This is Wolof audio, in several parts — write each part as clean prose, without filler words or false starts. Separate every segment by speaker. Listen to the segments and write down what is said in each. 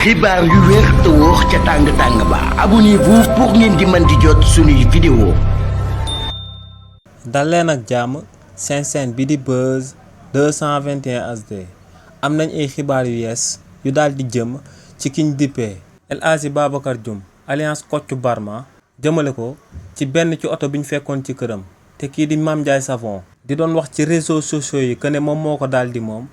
Speaker 1: xibaar yu wér te wóor ca tàng ba abonnez-vous pour ngeen di mën di jot suñuy vidéo.
Speaker 2: dal leen ak jàmm seen chaîne bi di Buzz 221 HD am nañ ay xibaar yu yees yu daal di jëm ci kiñ dippee El Hadji Babacar Dioum alias Kocc Barma jëmale ko ci benn ci oto bi ñu fekkoon ci këram te kii di Mame Ndiaye Savon di doon wax ci réseaux sociaux yi que ne moom moo ko daal di moom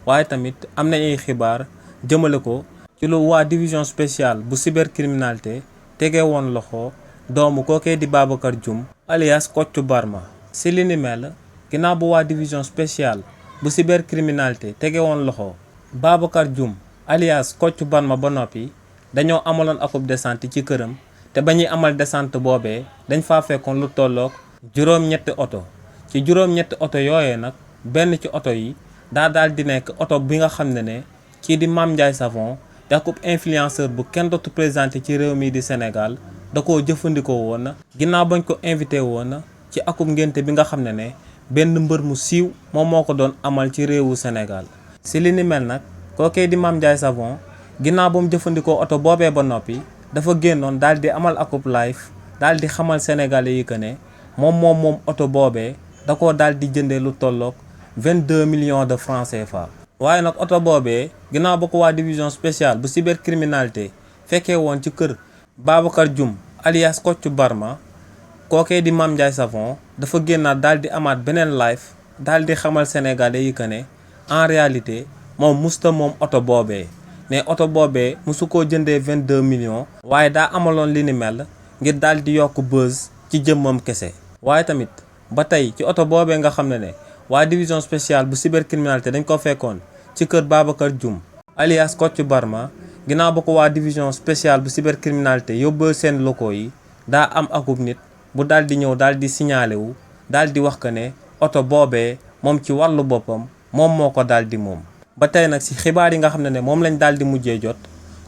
Speaker 2: waaye tamit am nañ ay xibaar jëmale ko ci lu waa division spéciale bu cybercriminalité tegee woon loxo doomu kookee di Babacar Dioum alias Kocc Barma si li ni mel ginnaaw bu waa division spéciale bu cybercriminalité tegee woon loxo Babacar Dioum alias Kocc Barma ba noppi dañoo amaloon akub descente ci këram te ba ñuy amal descente boobee dañ faa fekkoon lu tolloog juróom-ñetti oto ci juróom-ñetti oto yooyee nag benn ci oto yi daal di nekk oto bi nga xam ne kii di Mame Ndiaye Savon te akub influenceur bu kenn dootu présenté ci réew mi di Sénégal da koo jëfandikoo woon ginnaaw bañ ko invité woon ci akub ngénte bi nga xam ne benn mbër mu siiw moom moo ko doon amal ci réewu Sénégal. si li ni mel nag kookee di Mame Ndiaye Savon ginnaaw ba mu jëfandikoo oto boobee ba noppi dafa génnoon daal di amal akub live daal di xamal sénégalais yi que ne moom oto boobee da koo daal di jëndee lu tolloog 22 millions de francs CFA. waaye nag oto boobee ginnaaw ba ko waa division spéciale bu cybercriminalité fekkee woon ci kër Babacar Dioum alias Kocc Barma kookee di Mame Ndiaye Savon dafa génnaat daal di amaat beneen live daal di xamal sénégalais yi que ne en réalité moom musta moom oto boobee mais oto boobee musu koo jëndee 22 millions waaye daa amaloon li ni mel ngir daal di yokk buzz ci jëmmam kese. waaye tamit ba tey ci oto boobee nga xam ne waa division spéciale bu cybercriminalité dañ ko fekkoon ci kër Babacar Dioum alias Kocc Barma ginnaaw ba ko waa division spéciale bu cybercriminalité yóbboo seen locaux yi daa am akub nit bu daal di ñëw daal di signalé wu daal di wax que ne oto boobee moom ci wàllu boppam moom moo ko daal di moom. ba tey nag si xibaar yi nga xam ne moom lañ daal di mujjee jot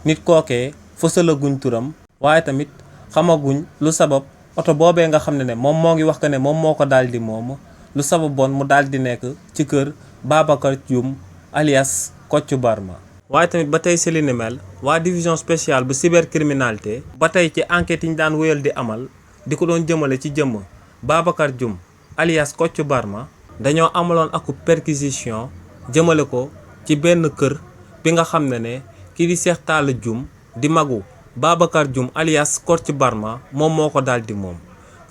Speaker 2: nit kookee fësalaguñ turam waaye tamit xamaguñ lu sabab oto boobee nga xam ne moom moo ngi wax que ne moom moo ko daal di moom lu sababoon mu daal di nekk ci kër Babacar Dioum alias Kocc Barma. waaye tamit ba tey si li ni mel waa division spéciale bu cybercriminalité ba tey ci enquête yi ñu daan wéyal di amal di ko doon jëmale ci jëmm Babacar Dioum alias Kocc Barma dañoo amaloon akub perquisition jëmale ko ci benn kër bi nga xam ne kii di Cheikh Talla Dioum di magu Babacar Dioum alias Kocc Barma moom moo ko daal di moom.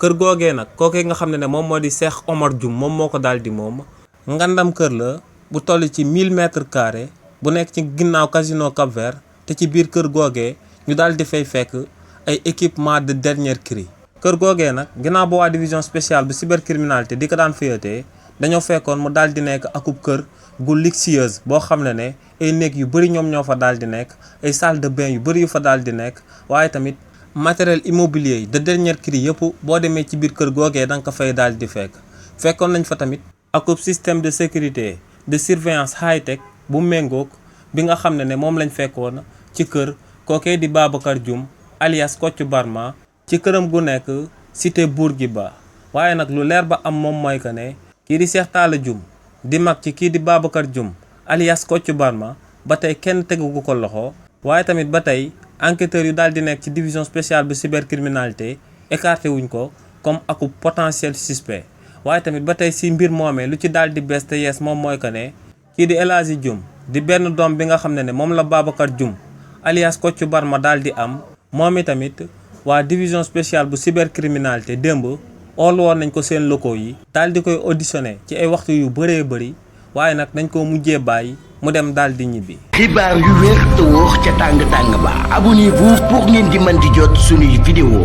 Speaker 2: kër googee nag kookee nga xam ne moom moo di Cheikh Omar Dioum moom moo ko daal di moom ngandam kër la bu toll ci 1000 mètres carrés bu nekk ci ginnaaw casino Cap-Vert te ci biir kër googee ñu daal di fay fekk ay équipement de dernier cri. kër googee nag ginnaaw ba waa division spéciale bu cybercriminalité di ko daan fayatee dañoo fekkoon mu daal di nekk akub kër gu luxueuse boo xam ne ay néeg yu bëri ñoom ñoo fa daal di nekk ay salle de bain yu bëri yu fa daal di nekk waaye tamit matériel immobilier yi de dernier cri yëpp boo demee ci biir kër googee da nga ko fay daal di fekkoon nañ fa tamit akub système de sécurité de surveillance high tech bu méngoog bi nga xam ne moom lañ fekkoon ci kër kookee di Babacar Dioum alias Kocc Barma ci këram gu nekk cité Bourguiba. waaye nag lu leer ba am moom mooy que ne kii di Cheikh Talla Dioum di mag ci kii di Babacar Dioum alias Kocc Barma ba tey kenn tegugu ko loxo waaye tamit ba tey enquêteurs yu daal di nekk ci division spéciale bu cybercriminalité écarté wuñ ko comme akub potentiel suspect. waaye tamit ba tey si mbir moomee lu ci daal di bees te yees moom mooy que ne kii di El Hadji Dioum di benn doom bi nga xam ne moom la Babacar Dioum alias Kocc Barma daal di am moom itamit waa division spéciale bu cybercriminalité démb ool woon nañ ko seen locaux yi daal di koy auditionné ci ay waxtu yu bëree bëri waaye nag nañ ko mujjee bàyyi mu dem daal di ñibbi.
Speaker 1: xibaar yu wér te wóor ca tàng ba abonnez-vous pour ngeen di mën di jot suñuy vidéo.